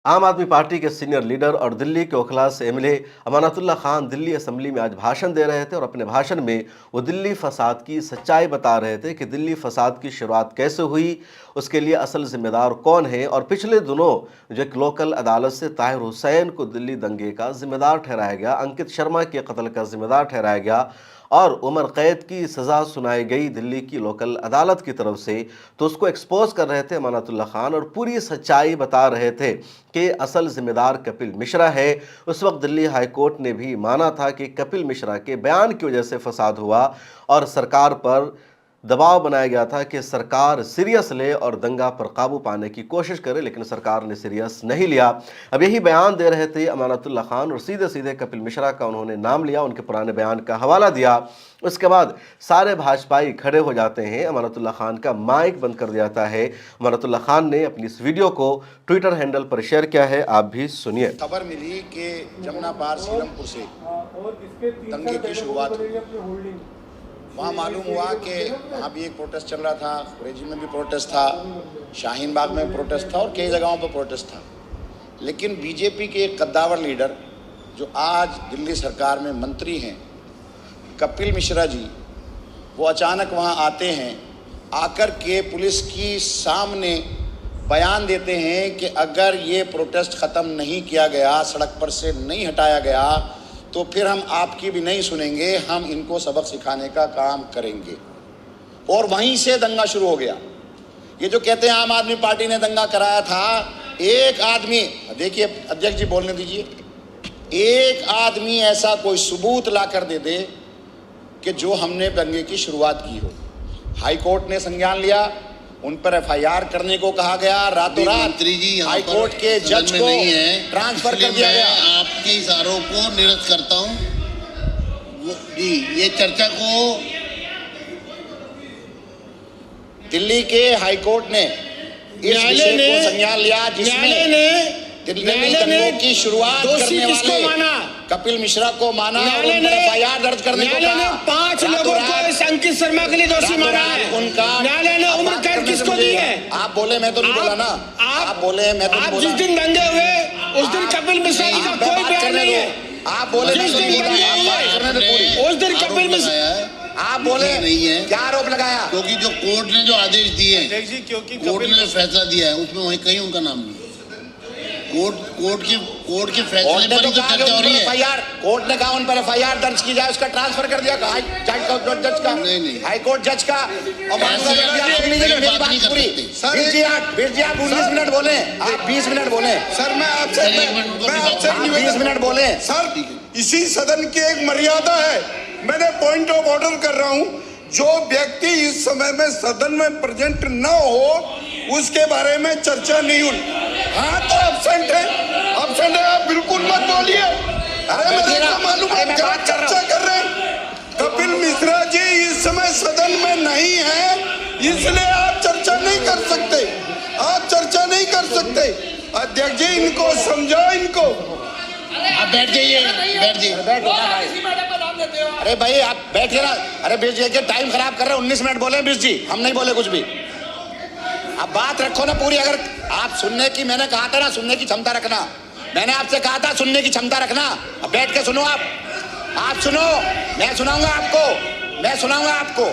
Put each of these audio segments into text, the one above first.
आम आदमी पार्टी के सीनियर लीडर और दिल्ली के ओखला से एमएलए अमानतुल्लाह खान दिल्ली असेंबली में आज भाषण दे रहे थे और अपने भाषण में वो दिल्ली फसाद की सच्चाई बता रहे थे कि दिल्ली फसाद की शुरुआत कैसे हुई, उसके लिए असल जिम्मेदार कौन है। और पिछले दिनों जो एक लोकल अदालत से ताहिर हुसैन को दिल्ली दंगे का जिम्मेदार ठहराया गया, अंकित शर्मा के कत्ल का जिम्मेदार ठहराया गया और उम्र कैद की सज़ा सुनाई गई दिल्ली की लोकल अदालत की तरफ से, तो उसको एक्सपोज कर रहे थे अमानतुल्लाह खान और पूरी सच्चाई बता रहे थे कि असल जिम्मेदार कपिल मिश्रा है। उस वक्त दिल्ली हाई कोर्ट ने भी माना था कि कपिल मिश्रा के बयान की वजह से फसाद हुआ और सरकार पर दबाव बनाया गया था कि सरकार सीरियस ले और दंगा पर काबू पाने की कोशिश करे, लेकिन सरकार ने सीरियस नहीं लिया। अब यही बयान दे रहे थे अमानतुल्लाह खान और सीधे सीधे कपिल मिश्रा का उन्होंने नाम लिया, उनके पुराने बयान का हवाला दिया। उसके बाद सारे भाजपाई खड़े हो जाते हैं, अमानतुल्लाह खान का माइक बंद कर दिया जाता है। अमानतुल्लाह खान ने अपनी इस वीडियो को ट्विटर हैंडल पर शेयर किया है, आप भी सुनिए। खबर मिली कि जमुना पार सीलमपुर से दंगे की शुरुआत हुई। वहाँ मालूम हुआ कि वहाँ भी एक प्रोटेस्ट चल रहा था, खुरेजी में भी प्रोटेस्ट था, शाहीन बाग में प्रोटेस्ट था और कई जगहों पर प्रोटेस्ट था। लेकिन बीजेपी के एक कद्दावर लीडर जो आज दिल्ली सरकार में मंत्री हैं, कपिल मिश्रा जी, वो अचानक वहाँ आते हैं, आकर के पुलिस की सामने बयान देते हैं कि अगर ये प्रोटेस्ट ख़त्म नहीं किया गया, सड़क पर से नहीं हटाया गया, तो फिर हम आपकी भी नहीं सुनेंगे, हम इनको सबक सिखाने का काम करेंगे। और वहीं से दंगा शुरू हो गया। ये जो कहते हैं आम आदमी पार्टी ने दंगा कराया था, एक आदमी, देखिए अध्यक्ष जी बोलने दीजिए, एक आदमी ऐसा कोई सबूत ला कर दे दे कि जो हमने दंगे की शुरुआत की हो। हाई कोर्ट ने संज्ञान लिया, उन पर एफआईआर करने को कहा गया, रातों रात हाई कोर्ट के जज को ट्रांसफर कर दिया गया। आपके इशारों को निरस्त करता हूं जी। ये चर्चा को दिल्ली के हाई कोर्ट ने इस विषय को संज्ञान लिया, जिसमें दिल्ली दंगों की शुरुआत करने वाले कपिल मिश्रा को माना और उन पर एफआईआर दर्ज करने को कहा। 5 लोगों को इस अंकित शर्मा के लिए दोषी माना है। उनका न्यायालय ने उम्र कैद किसको दी है? आप बोले, मैं तो नहीं बोला ना। आप बोले, मैं तो नहीं बोला। जिस दिन दंगे हुए उस दिन कपिल मिश्रा जी का कोई बयान नहीं है। आप बोले, जिस दिन दंगे हुए उस दिन कपिल मिश्रा, आप बोले नहीं है। क्या आरोप लगाया? क्योंकि जो कोर्ट ने जो आदेश दिए हैं, कोर्ट ने जो फैसला दिया है, उसमें वहीं कहीं उनका नाम नहीं। कोर्ट के फैसले पर ही तो चर्चा हो रही है। कोर्ट ने कहा उन पर एफआईआर दर्ज की जाए, उसका ट्रांसफर कर दिया जज का, हाई कोर्ट जज का। और आप 19 मिनट बोले, आप 20 मिनट बोले। सर मैं आपसे 20 मिनट बोले। सर इसी सदन की एक मर्यादा है, मैंने पॉइंट ऑफ ऑर्डर कर रहा हूं। जो व्यक्ति इस समय में सदन में प्रेजेंट न हो उसके बारे में चर्चा नहीं हुई। हाँ तो एब्सेंट है, आप बिल्कुल मत बोलिए। अरे मुझे क्या मालूम है क्या चर्चा कर रहे हैं? कपिल मिश्रा जी इस समय सदन में नहीं है, इसलिए आप चर्चा नहीं कर सकते, आप चर्चा नहीं कर सकते। अध्यक्ष जी इनको समझाओ, इनको। आप बैठ जाइए, बैठ जाइए। अरे भाई आप बैठिए ना। अरे बीस जी के टाइम खराब कर रहे हैं। 19 मिनट बोले बीस जी, हम नहीं बोले कुछ भी। आप बात रखो ना पूरी। अगर आप सुनने की, मैंने कहा था ना सुनने की क्षमता रखना, मैंने आपसे कहा था सुनने की क्षमता रखना। अब बैठ के सुनो, आप सुनो, मैं सुनाऊंगा आपको, मैं सुनाऊंगा आपको।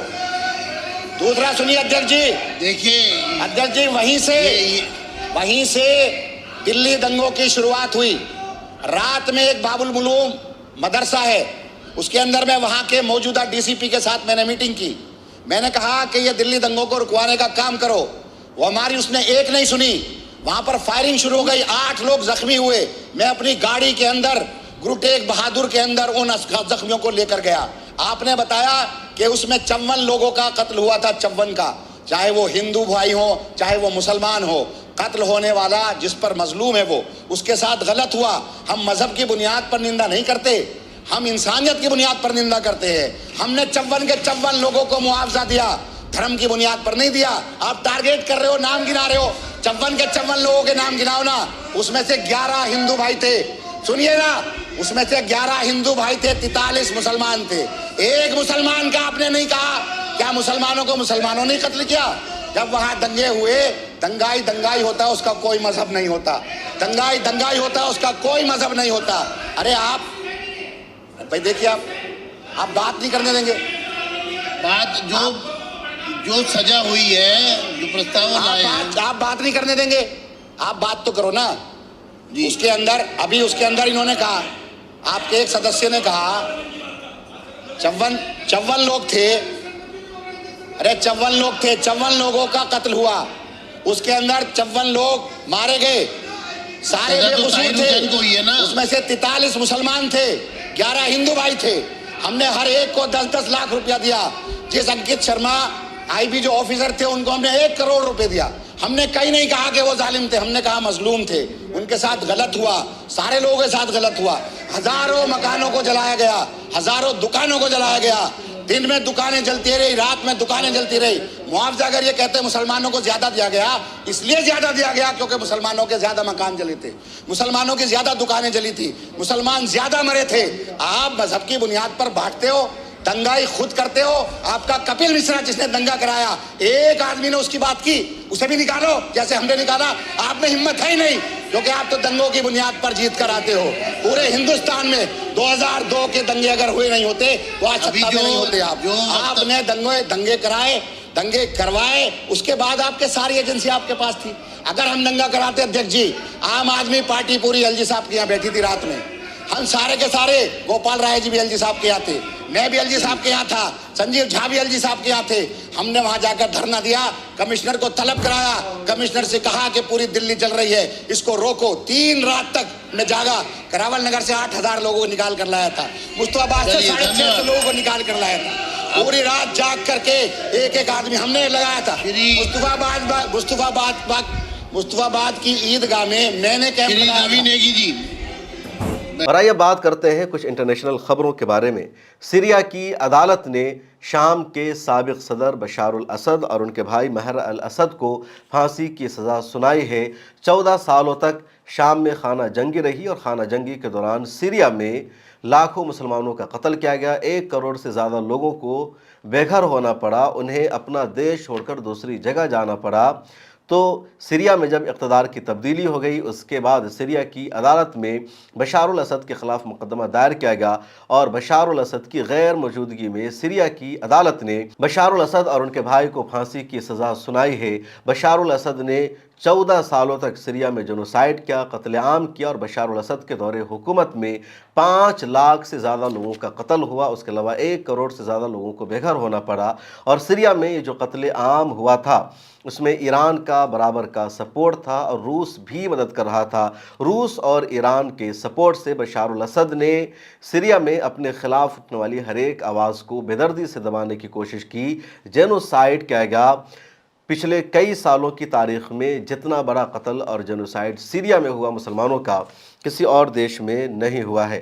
दूसरा सुनिए अध्यक्ष जी। देखिए अध्यक्ष जी, वहीं से दिल्ली दंगों की शुरुआत हुई। रात में एक बाबुल मुलूम मदरसा है, उसके अंदर में वहां के मौजूदा डीसीपी के साथ मैंने मीटिंग की। मैंने कहा कि ये दिल्ली दंगों को रुकवाने का काम करो। वो हमारी उसने एक नहीं सुनी, वहां पर फायरिंग शुरू हो गई, 8 लोग जख्मी हुए। मैं अपनी गाड़ी के अंदर गुरु तेग बहादुर के अंदर उन जख्मियों को लेकर गया। आपने बताया कि उसमें 54 लोगों का कत्ल हुआ था, 54 का, चाहे वो हिंदू भाई हो चाहे वो मुसलमान हो। कत्ल होने वाला जिस पर मजलूम है वो, उसके साथ गलत हुआ। हम मजहब की बुनियाद पर निंदा नहीं करते, हम इंसानियत की बुनियाद पर निंदा करते हैं। हमने 54 के 54 लोगों को मुआवजा दिया, धर्म की बुनियाद पर नहीं दिया। आप टारगेट कर रहे हो, नाम गिना रहे हो। 54 के 54 लोगों के नाम गिनाओ ना। उसमें से 11 हिंदू भाई थे, सुनिए ना, उसमें से 11 हिंदू भाई थे, 43 मुसलमान थे। एक मुसलमान का आपने नहीं कहा। क्या मुसलमानों को मुसलमानों ने कत्ल किया? जब वहां दंगे हुए दंगाई दंगाई होता है, उसका कोई मजहब नहीं होता। दंगाई दंगाई होता है, उसका कोई मजहब नहीं होता। अरे आप भाई देखिए, आप बात नहीं करने देंगे। बात जो सजा हुई है, जो प्रस्ताव लाए हैं, आप बात नहीं करने देंगे। आप बात तो करो ना। उसके अंदर इन्होंने कहा, आपके एक सदस्य ने कहा 54 लोग थे। अरे 54 लोग थे, 54 लोगों का कत्ल हुआ। उसके अंदर 54 लोग मारे गए, सारे बेकसूर थे। उसमें से 43 मुसलमान थे, 11 हिंदू भाई थे। हमने हर एक को 10-10 लाख रुपया दिया। जिस अंकित शर्मा आईबी जो ऑफिसर थे, उनको हमने 1 करोड़ रुपए दिया। हमने कहीं नहीं कहा कि वो जालिम थे, हमने कहा मजलूम थे, उनके साथ गलत हुआ, सारे लोगों के साथ गलत हुआ। हजारों मकानों को जलाया गया, हजारों दुकानों को जलाया गया। दिन में दुकानें जलती रही, रात में दुकानें जलती रही। मुआवजा अगर ये कहते हैं मुसलमानों को ज्यादा दिया गया, इसलिए ज्यादा दिया गया क्योंकि मुसलमानों के ज्यादा मकान जले थे, मुसलमानों की ज्यादा दुकानें जली थी, मुसलमान ज्यादा मरे थे। आप मजहब की बुनियाद पर बांटते हो, दंगाई खुद करते हो। आपका कपिल मिश्रा जिसने दंगा कराया, एक आदमी ने उसकी बात की, उसे भी निकालो जैसे हमने निकाला। आप में हिम्मत है ही नहीं, क्योंकि आप तो दंगों की बुनियाद पर जीत कर आते हो। पूरे हिंदुस्तान में 2002 के दंगे अगर हुए नहीं होते तो आज सत्ता में नहीं होते। आपने दंगे कराए, दंगे करवाए, उसके बाद आपके सारी एजेंसी आपके पास थी। अगर हम दंगा कराते, अध्यक्ष जी, आम आदमी पार्टी पूरी एलजी साहब के यहाँ बैठी थी रात में। हम सारे के सारे, गोपाल राय जी भी एलजी साहब के यहाँ थे, मैं भी एलजी साहब के यहाँ था, संजीव झा भी एलजी साहब के यहाँ थे। हमने वहां जाकर धरना दिया, कमिश्नर को तलब कराया, कमिश्नर से कहा कि पूरी दिल्ली जल रही है, इसको रोको। 3 रात तक मैं जागा। करावल नगर से 8000 लोगों को निकाल कर लाया था, मुस्तफाबाद से 650 लोगों को निकाल कर लाया था। पूरी रात जाग करके एक आदमी हमने लगाया था। मुस्तफाबाद की ईदगाह में मैंने कैंप लगाया। और आइए बात करते हैं कुछ इंटरनेशनल खबरों के बारे में। सीरिया की अदालत ने शाम के साबिक सदर बशारुल असद और उनके भाई महर अल असद को फांसी की सज़ा सुनाई है। 14 सालों तक शाम में खाना जंगी रही और खाना जंगी के दौरान सीरिया में लाखों मुसलमानों का कत्ल किया गया। 1 करोड़ से ज़्यादा लोगों को बेघर होना पड़ा, उन्हें अपना देश छोड़कर दूसरी जगह जाना पड़ा। तो सीरिया में जब इक़्तिदार की तब्दीली हो गई, उसके बाद सीरिया की अदालत में बशारुल असद के ख़िलाफ़ मुकदमा दायर किया गया और बशारुल असद की गैर मौजूदगी में सीरिया की अदालत ने बशारुल असद और उनके भाई को फांसी की सज़ा सुनाई है। बशारुल असद ने 14 सालों तक सीरिया में जेनोसाइड किया, कत्लेआम किया और बशारुल असद के दौरे हुकूमत में 5 लाख से ज़्यादा लोगों का कत्ल हुआ। उसके अलावा 1 करोड़ से ज़्यादा लोगों को बेघर होना पड़ा। और सीरिया में ये जो कत्लेआम हुआ था, उसमें ईरान का बराबर का सपोर्ट था और रूस भी मदद कर रहा था। रूस और ईरान के सपोर्ट से बशारुल असद ने सीरिया में अपने खिलाफ उठने वाली हर एक आवाज़ को बेदर्दी से दबाने की कोशिश की। जेनोसाइड किया गया। पिछले कई सालों की तारीख में जितना बड़ा कत्ल और जेनोसाइड सीरिया में हुआ मुसलमानों का, किसी और देश में नहीं हुआ है।